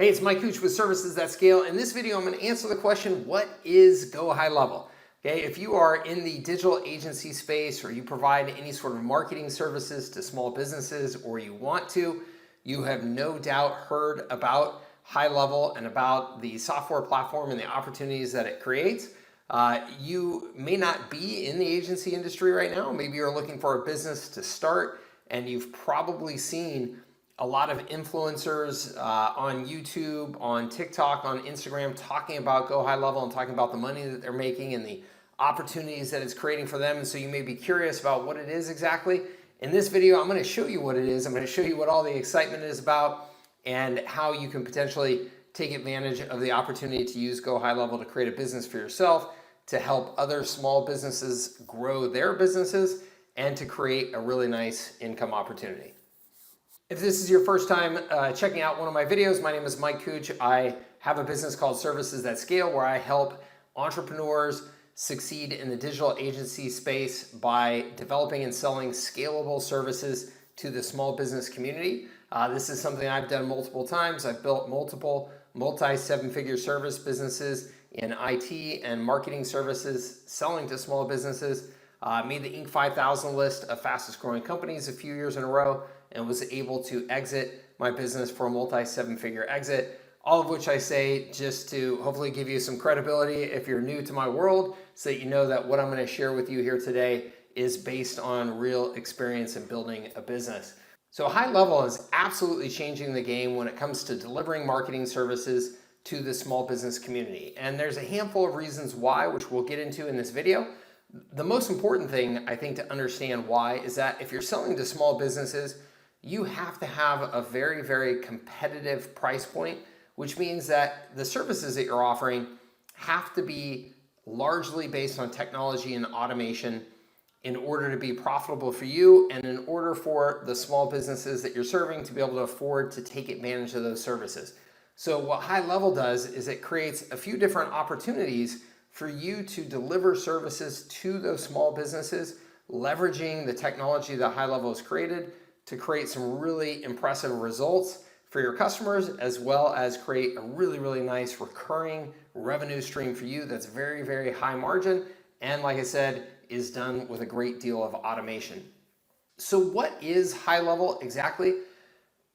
Hey, it's Mike Cooch with Services That Scale. In this video, I'm going to answer the question, what is Go HighLevel? Okay, if you are in the digital agency space or you provide any sort of marketing services to small businesses or you want to, you have no doubt heard about HighLevel and about the software platform and the opportunities that it creates. You may not be in the agency industry right now. Maybe you're looking for a business to start and you've probably seen a lot of influencers on YouTube, on TikTok, on Instagram talking about Go HighLevel and talking about the money that they're making and the opportunities that it's creating for them. And so you may be curious about what it is exactly. In this video, I'm going to show you what it is. I'm going to show you what all the excitement is about and how you can potentially take advantage of the opportunity to use Go HighLevel to create a business for yourself, to help other small businesses grow their businesses, and to create a really nice income opportunity. If this is your first time checking out one of my videos, my name is Mike Cooch. I have a business called Services That Scale where I help entrepreneurs succeed in the digital agency space by developing and selling scalable services to the small business community. This is something I've done multiple times. I've built multiple multi-seven-figure service businesses in IT and marketing services, selling to small businesses. Made the Inc. 5000 list of fastest growing companies a few years in a row and was able to exit my business for a multi-seven-figure exit. All of which I say just to hopefully give you some credibility if you're new to my world, so that you know that what I'm going to share with you here today is based on real experience in building a business. So HighLevel is absolutely changing the game when it comes to delivering marketing services to the small business community. And there's a handful of reasons why, which we'll get into in this video. The most important thing, I think, to understand why is that if you're selling to small businesses, you have to have a very, very competitive price point, which means that the services that you're offering have to be largely based on technology and automation in order to be profitable for you and in order for the small businesses that you're serving to be able to afford to take advantage of those services. So what HighLevel does is it creates a few different opportunities for you to deliver services to those small businesses, leveraging the technology that HighLevel has created to create some really impressive results for your customers, as well as create a really, really nice recurring revenue stream for you that's very, very high margin. And like I said, is done with a great deal of automation. So what is HighLevel exactly?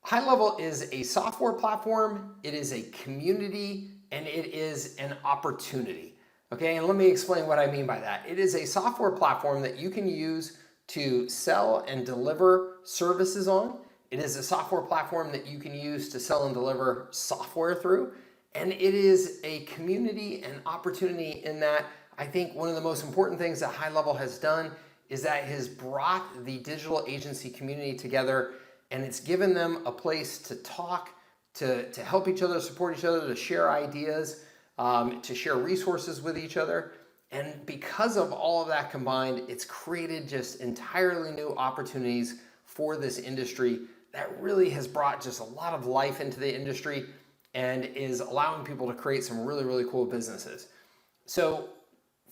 HighLevel is a software platform, it is a community, and it is an opportunity. Okay, and let me explain what I mean by that. It is a software platform that you can use to sell and deliver services on. It is a software platform that you can use to sell and deliver software through. And it is a community and opportunity in that I think one of the most important things that HighLevel has done is that it has brought the digital agency community together, and it's given them a place to talk, to help each other, support each other, to share ideas, to share resources with each other. And because of all of that combined, it's created just entirely new opportunities for this industry that really has brought just a lot of life into the industry and is allowing people to create some really, really cool businesses. So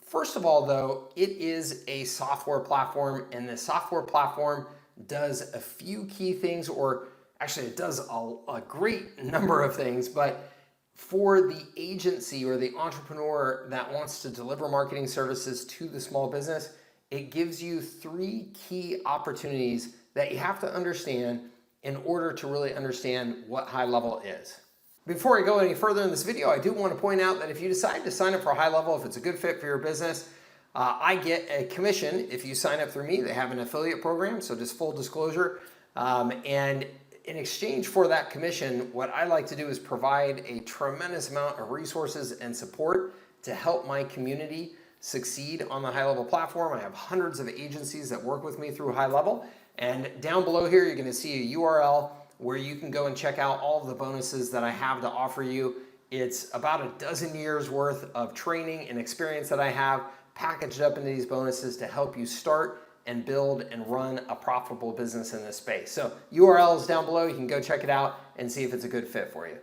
first of all, though, it is a software platform, and the software platform does a few key things, or actually it does a great number of things, but for the agency or the entrepreneur that wants to deliver marketing services to the small business, it gives you three key opportunities that you have to understand in order to really understand what HighLevel is. Before I go any further in this video, I do want to point out that if you decide to sign up for HighLevel, if it's a good fit for your business, I get a commission if you sign up through me. They have an affiliate program, so just full disclosure. And in exchange for that commission, what I like to do is provide a tremendous amount of resources and support to help my community succeed on the HighLevel platform. I have hundreds of agencies that work with me through HighLevel. And down below here, you're going to see a URL where you can go and check out all of the bonuses that I have to offer you. It's about a dozen years worth of training and experience that I have packaged up into these bonuses to help you start and build and run a profitable business in this space. So URL is down below. You can go check it out and see if it's a good fit for you.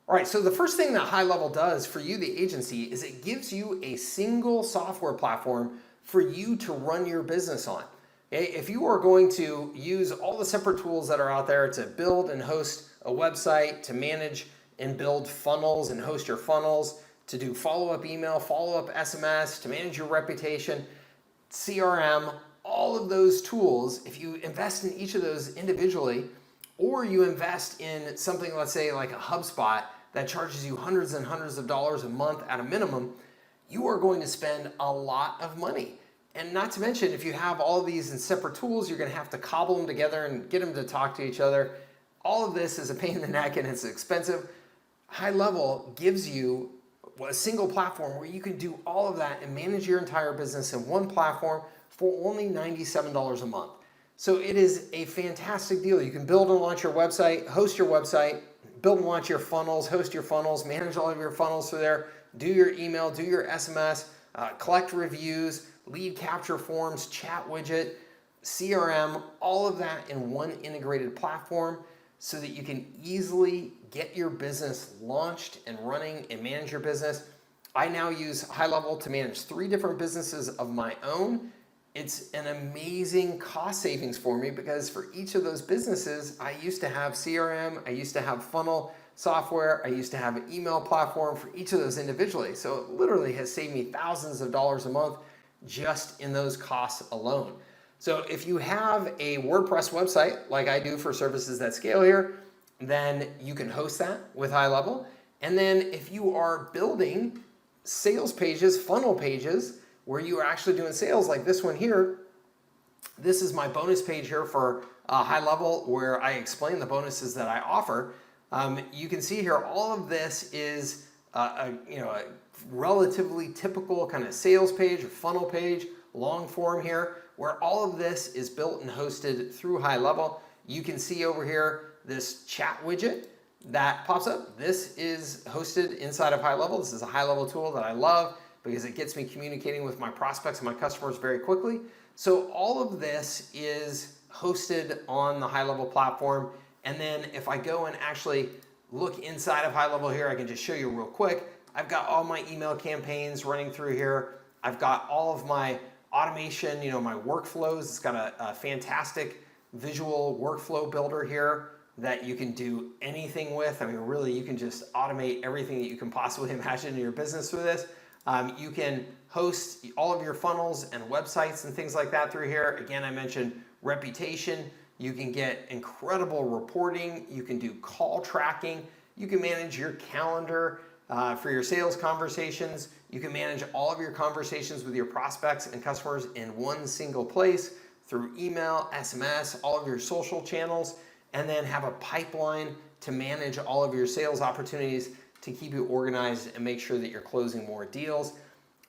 All right, so the first thing that HighLevel does for you, the agency, is it gives you a single software platform for you to run your business on. Okay? If you are going to use all the separate tools that are out there to build and host a website, to manage and build funnels and host your funnels, to do follow-up email, follow-up SMS, to manage your reputation, CRM, all of those tools, if you invest in each of those individually, or you invest in something, let's say like a HubSpot that charges you hundreds and hundreds of dollars a month at a minimum, you are going to spend a lot of money. And not to mention, if you have all of these in separate tools, you're going to have to cobble them together and get them to talk to each other. All of this is a pain in the neck and it's expensive. HighLevel gives you a single platform where you can do all of that and manage your entire business in one platform for only $97 a month. So it is a fantastic deal. You can build and launch your website, host your website, build and launch your funnels, host your funnels, manage all of your funnels through there, do your email, do your SMS, collect reviews, lead capture forms, chat widget, CRM, all of that in one integrated platform so that you can easily get your business launched and running and manage your business. I now use HighLevel to manage 3 different businesses of my own. It's an amazing cost savings for me because for each of those businesses, I used to have CRM, I used to have funnel software, I used to have an email platform for each of those individually. So it literally has saved me thousands of dollars a month just in those costs alone. So if you have a WordPress website like I do for Services That Scale here, then you can host that with HighLevel. And then if you are building sales pages, funnel pages, where you are actually doing sales like this one here, this is my bonus page here for HighLevel where I explain the bonuses that I offer. You can see here all of this is a relatively typical kind of sales page or funnel page, long form here, where all of this is built and hosted through HighLevel. You can see over here this chat widget that pops up. This is hosted inside of HighLevel. This is a HighLevel tool that I love because it gets me communicating with my prospects and my customers very quickly. So all of this is hosted on the HighLevel platform. And then if I go and actually look inside of HighLevel here, I can just show you real quick. I've got all my email campaigns running through here. I've got all of my automation, my workflows. It's got a fantastic visual workflow builder here that you can do anything with. I mean, really, you can just automate everything that you can possibly imagine in your business with this. You can host all of your funnels and websites and things like that through here. Again, I mentioned reputation. You can get incredible reporting. You can do call tracking. You can manage your calendar for your sales conversations. You can manage all of your conversations with your prospects and customers in one single place through email, SMS, all of your social channels, and then have a pipeline to manage all of your sales opportunities to keep you organized and make sure that you're closing more deals.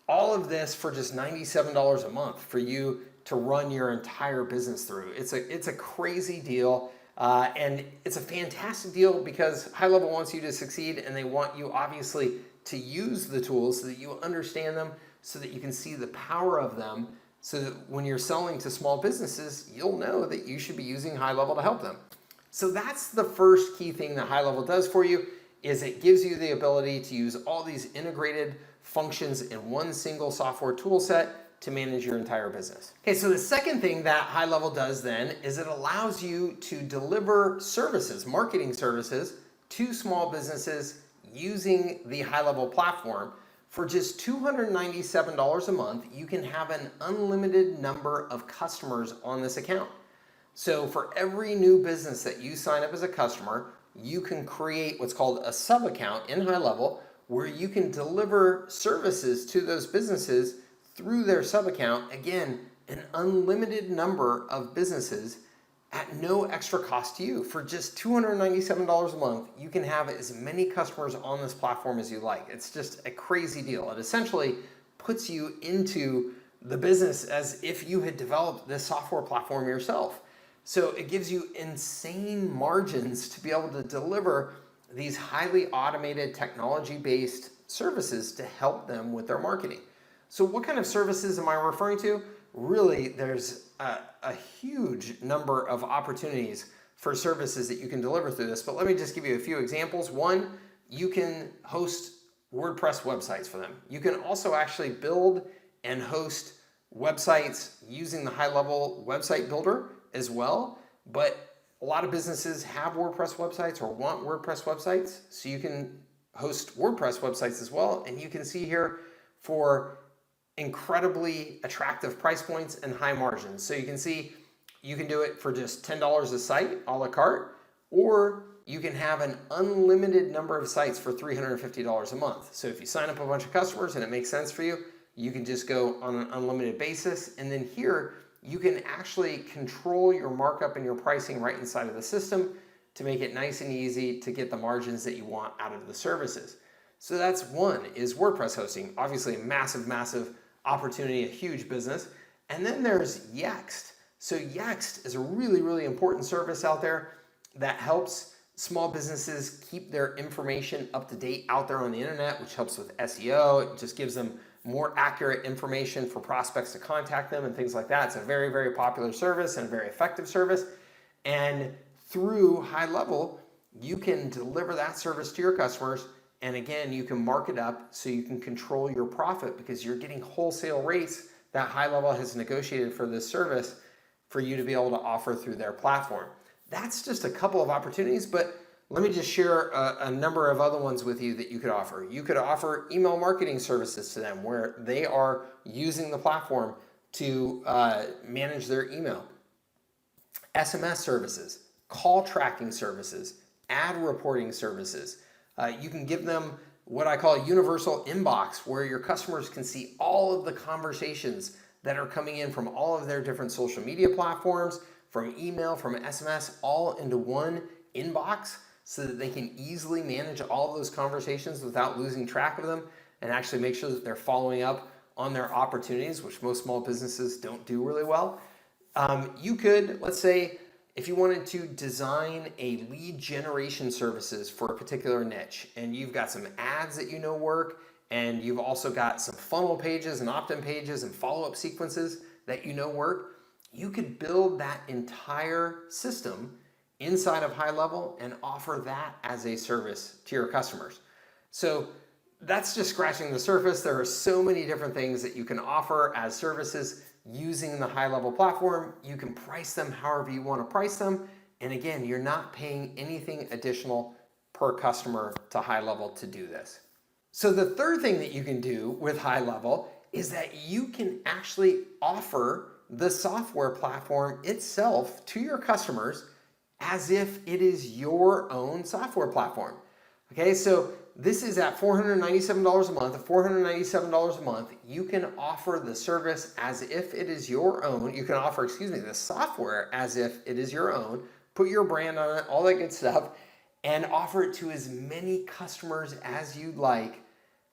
All of this for just $97 a month for you to run your entire business through. It's a crazy deal. And it's a fantastic deal because HighLevel wants you to succeed and they want you obviously to use the tools so that you understand them, so that you can see the power of them, so that when you're selling to small businesses, you'll know that you should be using HighLevel to help them. So that's the first key thing that HighLevel does for you, is it gives you the ability to use all these integrated functions in one single software tool set to manage your entire business. Okay, so the second thing that HighLevel does then is it allows you to deliver services, marketing services, to small businesses using the HighLevel platform. For just $297 a month, you can have an unlimited number of customers on this account. So for every new business that you sign up as a customer, you can create what's called a sub-account in HighLevel where you can deliver services to those businesses through their sub-account. Again, an unlimited number of businesses at no extra cost to you. For just $297 a month, you can have as many customers on this platform as you like. It's just a crazy deal. It essentially puts you into the business as if you had developed this software platform yourself. So it gives you insane margins to be able to deliver these highly automated technology-based services to help them with their marketing. So what kind of services am I referring to? Really, there's a huge number of opportunities for services that you can deliver through this, but let me just give you a few examples. One, you can host WordPress websites for them. You can also actually build and host websites using the HighLevel website builder as well, but A lot of businesses have WordPress websites or want WordPress websites, so you can host WordPress websites as well. And you can see here for incredibly attractive price points and high margins. So you can see you can do it for just $10 a site, a la carte, or you can have an unlimited number of sites for $350 a month. So if you sign up a bunch of customers and it makes sense for you, you can just go on an unlimited basis. And then here, you can actually control your markup and your pricing right inside of the system to make it nice and easy to get the margins that you want out of the services. So that's one, is WordPress hosting. Obviously a massive, massive opportunity, a huge business. And then there's Yext. So Yext is a really, really important service out there that helps small businesses keep their information up to date out there on the internet, which helps with SEO. It just gives them more accurate information for prospects to contact them and things like that. It's a very, very popular service and a very effective service. And through HighLevel, you can deliver that service to your customers. And again, you can mark it up so you can control your profit because you're getting wholesale rates that HighLevel has negotiated for this service for you to be able to offer through their platform. That's just a couple of opportunities, but let me just share a number of other ones with you that you could offer. You could offer email marketing services to them where they are using the platform to manage their email. SMS services, call tracking services, ad reporting services. You can give them what I call a universal inbox where your customers can see all of the conversations that are coming in from all of their different social media platforms, from email, from SMS, all into one inbox so that they can easily manage all of those conversations without losing track of them and actually make sure that they're following up on their opportunities, which most small businesses don't do really well. You could, let's say, if you wanted to design a lead generation services for a particular niche, and you've got some ads that you know work, and you've also got some funnel pages and opt-in pages and follow-up sequences that you know work, you could build that entire system inside of HighLevel and offer that as a service to your customers. So that's just scratching the surface. There are so many different things that you can offer as services using the HighLevel platform. You can price them however you want to price them. And again, you're not paying anything additional per customer to HighLevel to do this. So the third thing that you can do with HighLevel is that you can actually offer the software platform itself to your customers as if it is your own software platform. Okay, so this is at $497 a month. $497 a month, you can offer the service as if it is your own. You can offer, the software as if it is your own. Put your brand on it, all that good stuff, and offer it to as many customers as you'd like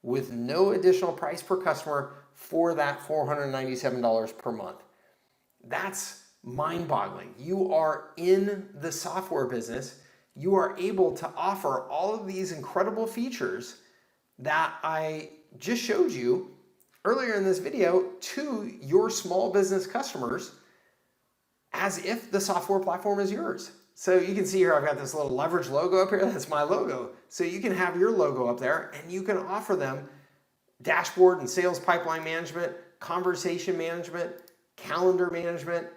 with no additional price per customer for that $497 per month. That's mind-boggling. You are in the software business. You are able to offer all of these incredible features that I just showed you earlier in this video to your small business customers as if the software platform is yours. So you can see here, I've got this little leverage logo up here. That's my logo. So you can have your logo up there and you can offer them dashboard and sales pipeline management, conversation management, calendar management,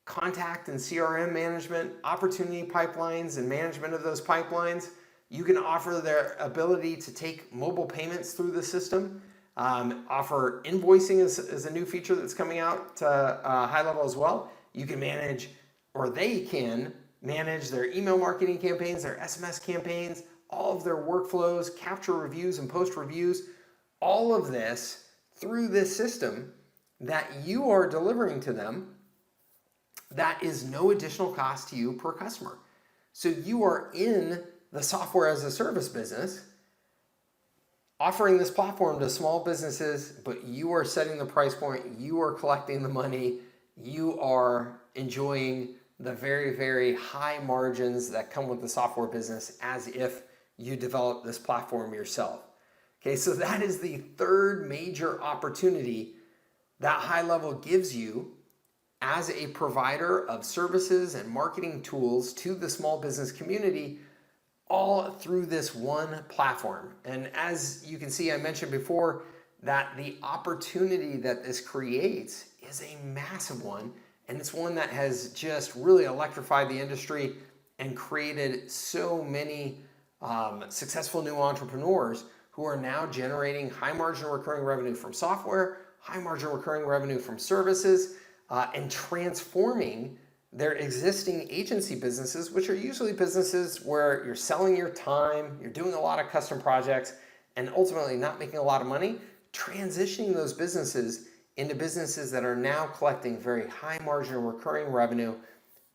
contact and CRM management, opportunity pipelines and management of those pipelines. You can offer their ability to take mobile payments through the system. Offer invoicing is a new feature that's coming out to HighLevel as well. You can manage, or they can manage their email marketing campaigns, their SMS campaigns, all of their workflows, capture reviews and post reviews, all of this through this system that you are delivering to them. That is no additional cost to you per customer. So you are in the software as a service business, offering this platform to small businesses, but you are setting the price point, you are collecting the money, you are enjoying the very, very high margins that come with the software business as if you develop this platform yourself. Okay, so that is the third major opportunity that HighLevel gives you as a provider of services and marketing tools to the small business community, all through this one platform. And as you can see, I mentioned before that the opportunity that this creates is a massive one, and it's one that has just really electrified the industry and created so many successful new entrepreneurs who are now generating high margin recurring revenue from software, high margin recurring revenue from services, and transforming their existing agency businesses, which are usually businesses where you're selling your time, you're doing a lot of custom projects, and ultimately not making a lot of money, transitioning those businesses into businesses that are now collecting very high margin recurring revenue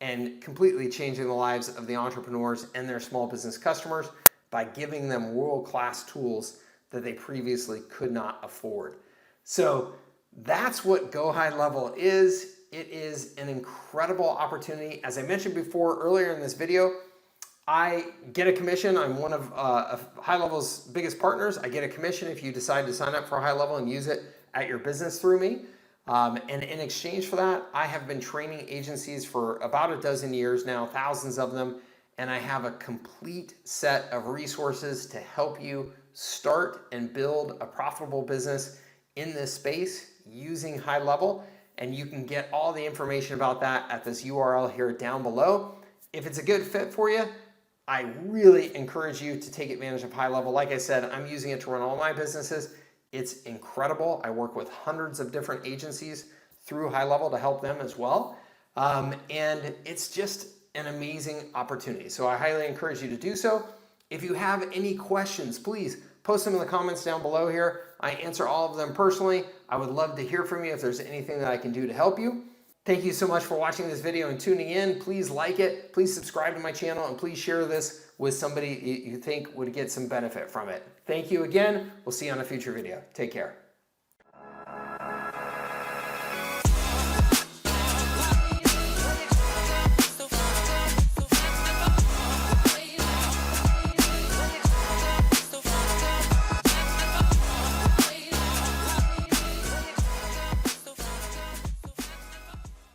and completely changing the lives of the entrepreneurs and their small business customers by giving them world-class tools that they previously could not afford. So that's what Go HighLevel is. It is an incredible opportunity. As I mentioned before earlier in this video, I get a commission. I'm one of HighLevel's biggest partners. I get a commission if you decide to sign up for HighLevel and use it at your business through me. And in exchange for that, I have been training agencies for about a dozen years now, thousands of them, and I have a complete set of resources to help you start and build a profitable business in this space using HighLevel. And you can get all the information about that at this URL here down below. If it's a good fit for you, I really encourage you to take advantage of HighLevel. Like I said, I'm using it to run all my businesses. It's incredible. I work with hundreds of different agencies through HighLevel to help them as well. And it's just an amazing opportunity. So I highly encourage you to do so. If you have any questions, please post them in the comments down below here. I answer all of them personally. I would love to hear from you if there's anything that I can do to help you. Thank you so much for watching this video and tuning in. Please like it, please subscribe to my channel, and please share this with somebody you think would get some benefit from it. Thank you again. We'll see you on a future video. Take care.